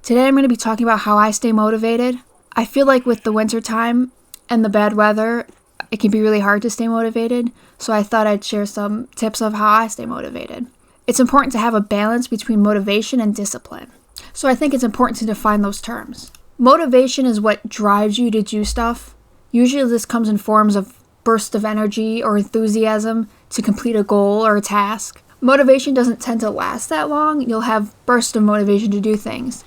Today I'm going to be talking about how I stay motivated. I feel like with the winter time and the bad weather, it can be really hard to stay motivated, so I thought I'd share some tips of how I stay motivated. It's important to have a balance between motivation and discipline. So I think it's important to define those terms. Motivation is what drives you to do stuff. Usually this comes in forms of bursts of energy or enthusiasm to complete a goal or a task. Motivation doesn't tend to last that long. You'll have bursts of motivation to do things.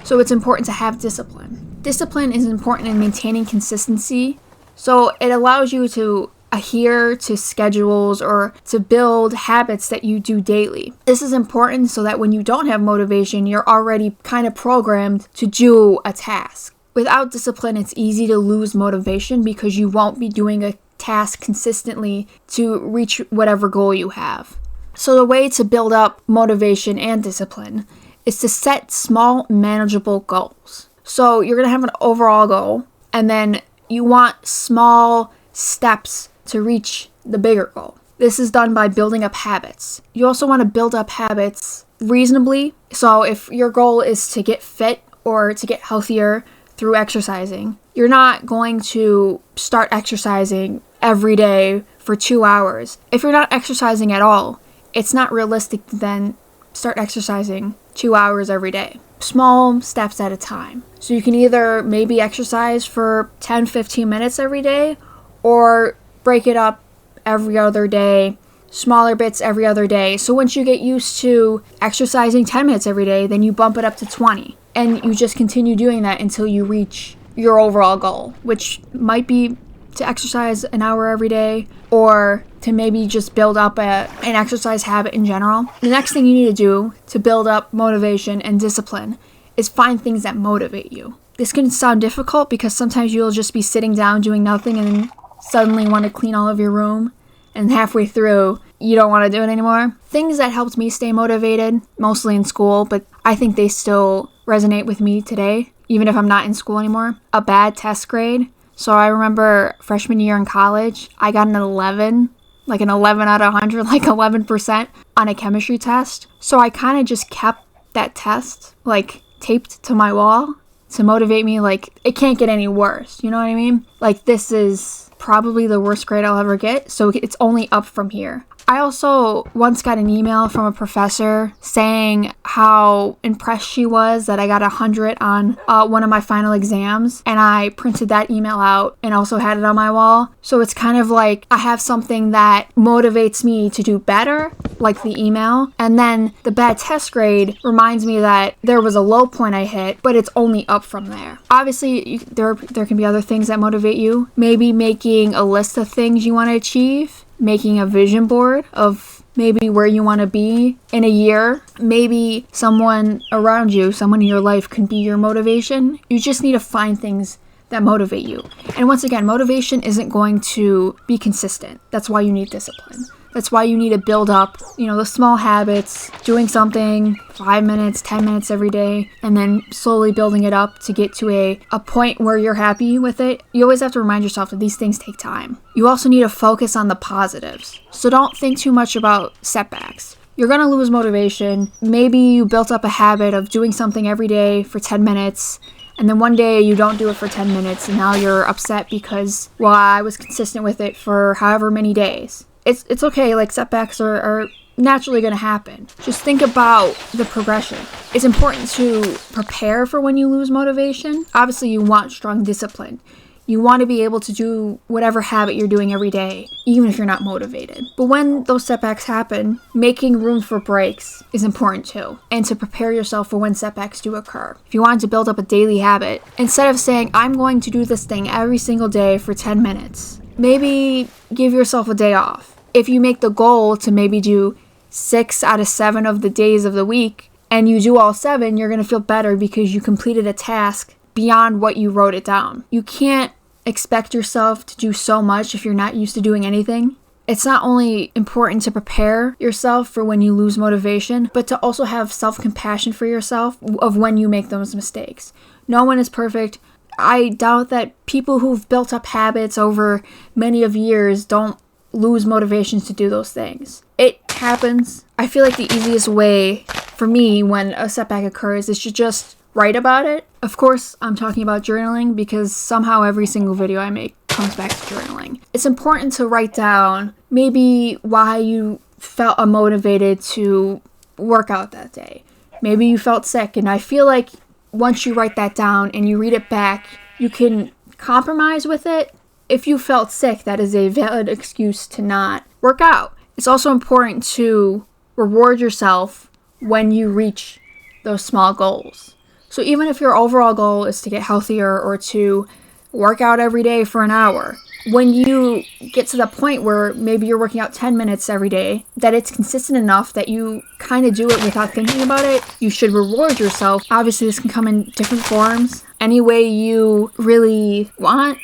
So it's important to have discipline. Discipline is important in maintaining consistency. So it allows you to adhere to schedules or to build habits that you do daily. This is important so that when you don't have motivation, you're already kind of programmed to do a task. Without discipline, it's easy to lose motivation because you won't be doing a task consistently to reach whatever goal you have. So the way to build up motivation and discipline is to set small, manageable goals. So you're going to have an overall goal, and then you want small steps to reach the bigger goal. This is done by building up habits. You also want to build up habits reasonably. So if your goal is to get fit or to get healthier through exercising, you're not going to start exercising every day for 2 hours. If you're not exercising at all, it's not realistic to then start exercising 2 hours every day. Small steps at a time. So you can either maybe exercise for 10-15 minutes every day, or break it up every other day, smaller bits every other day. So once you get used to exercising 10 minutes every day, then you bump it up to 20. And you just continue doing that until you reach your overall goal, which might be to exercise an hour every day, or to maybe just build up an exercise habit in general. The next thing you need to do to build up motivation and discipline is find things that motivate you. This can sound difficult because sometimes you'll just be sitting down doing nothing and then suddenly want to clean all of your room, and halfway through you don't want to do it anymore. Things that helped me stay motivated, mostly in school, but I think they still resonate with me today, even if I'm not in school anymore. A bad test grade. So I remember freshman year in college, I got an 11, like an 11 out of 100, like 11% on a chemistry test. So I kind of just kept that test, like, taped to my wall to motivate me, like, it can't get any worse, you know what I mean? Like, this is probably the worst grade I'll ever get, so it's only up from here. I also once got an email from a professor saying how impressed she was that I got 100 on one of my final exams, and I printed that email out and also had it on my wall. So it's kind of like I have something that motivates me to do better, like the email, and then the bad test grade reminds me that there was a low point I hit, but it's only up from there. Obviously, there can be other things that motivate you. Maybe making a list of things you want to achieve, making a vision board of maybe where you want to be in a year. Maybe someone around you, someone in your life can be your motivation. You just need to find things that motivate you. And once again, motivation isn't going to be consistent. That's why you need discipline. That's why you need to build up, the small habits, doing something 5 minutes, 10 minutes every day, and then slowly building it up to get to a point where you're happy with it. You always have to remind yourself that these things take time. You also need to focus on the positives. So don't think too much about setbacks. You're going to lose motivation. Maybe you built up a habit of doing something every day for 10 minutes, and then one day you don't do it for 10 minutes, and now you're upset because, well, I was consistent with it for however many days. It's okay, like, setbacks are naturally going to happen. Just think about the progression. It's important to prepare for when you lose motivation. Obviously, you want strong discipline. You want to be able to do whatever habit you're doing every day, even if you're not motivated. But when those setbacks happen, making room for breaks is important too, and to prepare yourself for when setbacks do occur. If you wanted to build up a daily habit, instead of saying, I'm going to do this thing every single day for 10 minutes, maybe give yourself a day off. If you make the goal to maybe do 6 out of 7 of the days of the week, and you do all 7, you're going to feel better because you completed a task beyond what you wrote it down. You can't expect yourself to do so much if you're not used to doing anything. It's not only important to prepare yourself for when you lose motivation, but to also have self-compassion for yourself of when you make those mistakes. No one is perfect. I doubt that people who've built up habits over many of years don't lose motivations to do those things. It happens. I feel like the easiest way for me when a setback occurs is to just write about it. Of course, I'm talking about journaling because somehow every single video I make comes back to journaling. It's important to write down maybe why you felt unmotivated to work out that day. Maybe you felt sick, and I feel like once you write that down and you read it back, you can compromise with it. If you felt sick, that is a valid excuse to not work out. It's also important to reward yourself when you reach those small goals. So even if your overall goal is to get healthier or to work out every day for an hour, when you get to the point where maybe you're working out 10 minutes every day, that it's consistent enough that you kind of do it without thinking about it, you should reward yourself. Obviously, this can come in different forms. Any way you really want,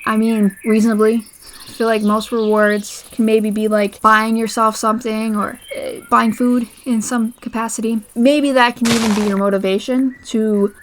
reasonably. I feel like most rewards can maybe be like buying yourself something or buying food in some capacity. Maybe that can even be your motivation to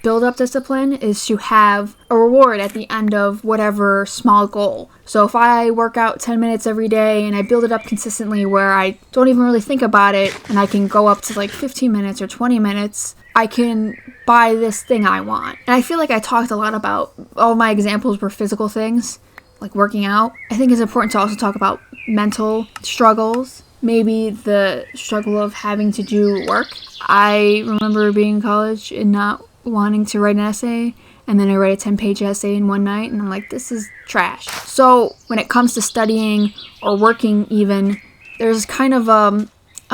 build up discipline, is to have a reward at the end of whatever small goal. So if I work out 10 minutes every day and I build it up consistently where I don't even really think about it, and I can go up to like 15 minutes or 20 minutes, I can buy this thing I want. And I feel like I talked a lot about, all my examples were physical things, like working out. I think it's important to also talk about mental struggles. Maybe the struggle of having to do work. I remember being in college and not wanting to write an essay, and then I write a 10-page essay in one night, and I'm like, this is trash. So when it comes to studying or working even, there's kind of a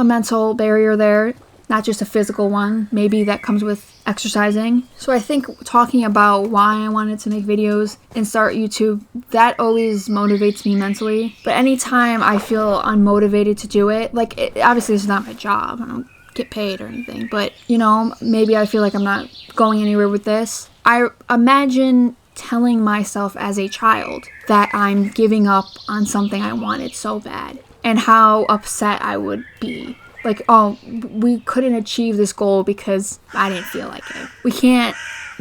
mental barrier there, not just a physical one. Maybe that comes with exercising. So I think talking about why I wanted to make videos and start YouTube, that always motivates me mentally. But anytime I feel unmotivated to do it, obviously it's not my job, I don't get paid or anything, but maybe I feel like I'm not going anywhere with this. I imagine telling myself as a child that I'm giving up on something I wanted so bad, and how upset I would be. Like, oh, we couldn't achieve this goal because I didn't feel like it. We can't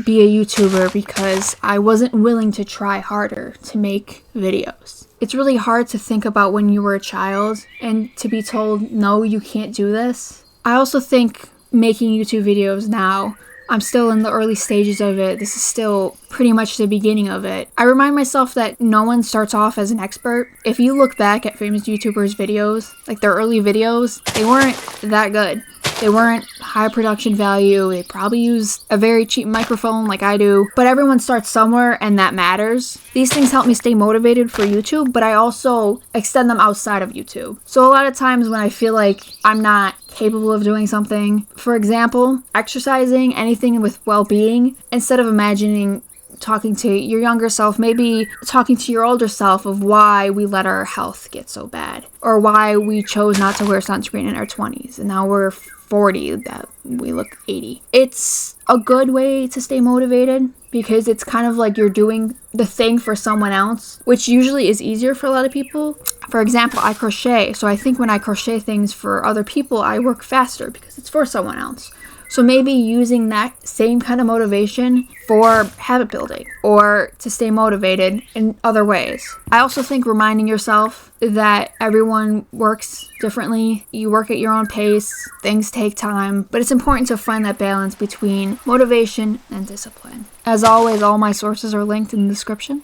be a YouTuber because I wasn't willing to try harder to make videos. It's really hard to think about when you were a child and to be told, no, you can't do this. I also think making YouTube videos now, I'm still in the early stages of it. This is still pretty much the beginning of it. I remind myself that no one starts off as an expert. If you look back at famous YouTubers' videos, like their early videos, they weren't that good. They weren't high production value. They probably used a very cheap microphone like I do. But everyone starts somewhere, and that matters. These things help me stay motivated for YouTube, but I also extend them outside of YouTube. So a lot of times when I feel like I'm not capable of doing something, for example, exercising, anything with well-being, instead of imagining talking to your younger self, maybe talking to your older self of why we let our health get so bad, or why we chose not to wear sunscreen in our 20s and now we're 40 that we look 80. It's a good way to stay motivated because it's kind of like you're doing the thing for someone else, which usually is easier for a lot of people. For example, I crochet, so I think when I crochet things for other people, I work faster because it's for someone else. So maybe using that same kind of motivation for habit building or to stay motivated in other ways. I also think reminding yourself that everyone works differently. You work at your own pace. Things take time. But it's important to find that balance between motivation and discipline. As always, all my sources are linked in the description.